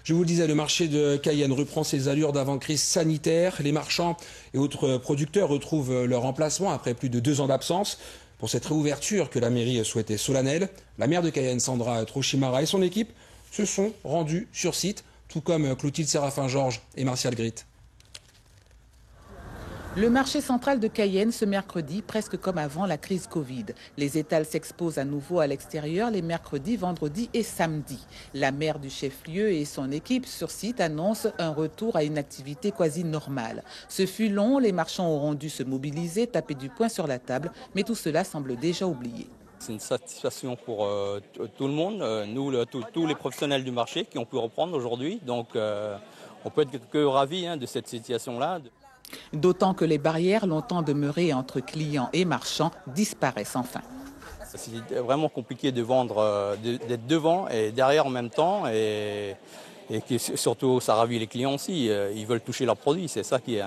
Je vous le disais, le marché de Cayenne reprend ses allures d'avant-crise sanitaire. Les marchands et autres producteurs retrouvent leur emplacement après plus de 2 ans d'absence. Pour cette réouverture que la mairie souhaitait solennelle, la maire de Cayenne, Sandra Trochimara, et son équipe se sont rendus sur site, tout comme Clotilde Séraphin-Georges et Martial Grit. Le marché central de Cayenne ce mercredi, presque comme avant la crise Covid. Les étals s'exposent à nouveau à l'extérieur les mercredis, vendredis et samedis. La maire du chef-lieu et son équipe sur site annoncent un retour à une activité quasi normale. Ce fut long, les marchands auront dû se mobiliser, taper du poing sur la table, mais tout cela semble déjà oublié. C'est une satisfaction pour tout le monde, nous, tous les professionnels du marché qui ont pu reprendre aujourd'hui. Donc on peut être que ravis de cette situation-là. D'autant que les barrières longtemps demeurées entre clients et marchands disparaissent enfin. C'est vraiment compliqué de vendre, d'être devant et derrière en même temps. Et que surtout, ça ravit les clients aussi. Ils veulent toucher leurs produits, c'est ça qui est...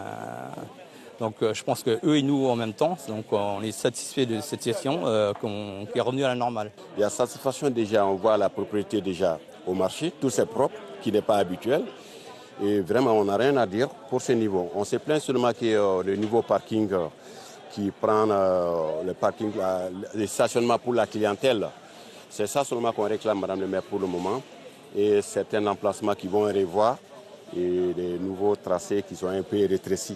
Donc je pense qu'eux et nous en même temps, donc on est satisfait de cette situation qui est revenue à la normale. Il y a satisfaction déjà, on voit la propriété déjà au marché, tout c'est propre, qui n'est pas habituel. Et vraiment, on n'a rien à dire pour ce niveau. On se plaint seulement que le niveau parking qui prend le parking, le stationnement pour la clientèle. C'est ça seulement qu'on réclame, Madame le maire, pour le moment. Et certains emplacements qui vont revoir et les nouveaux tracés qui sont un peu rétrécis.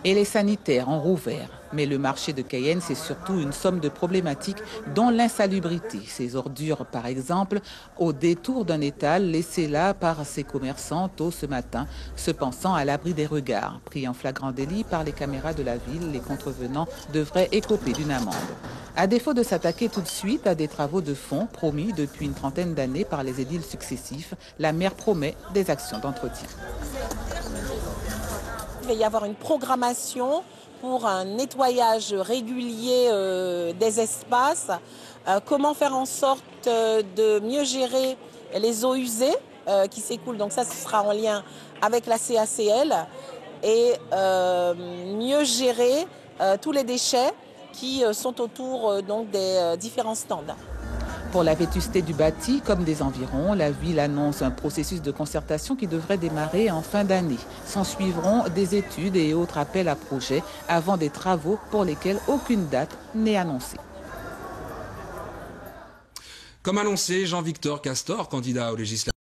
Et les sanitaires ont rouvert. Mais le marché de Cayenne, c'est surtout une somme de problématiques, dont l'insalubrité. Ces ordures, par exemple, au détour d'un étal laissé là par ces commerçants tôt ce matin, se pensant à l'abri des regards. Pris en flagrant délit par les caméras de la ville, les contrevenants devraient écoper d'une amende. À défaut de s'attaquer tout de suite à des travaux de fond promis depuis une trentaine d'années par les édiles successifs, la maire promet des actions d'entretien. Il va y avoir une programmation pour un nettoyage régulier des espaces. Comment faire en sorte de mieux gérer les eaux usées qui s'écoulent. Donc ça, ce sera en lien avec la CACL. Et mieux gérer tous les déchets qui sont autour donc, des différents stands. Pour la vétusté du bâti comme des environs, la ville annonce un processus de concertation qui devrait démarrer en fin d'année. S'en suivront des études et autres appels à projets avant des travaux pour lesquels aucune date n'est annoncée. Comme annoncé, Jean-Victor Castor, candidat aux législatives.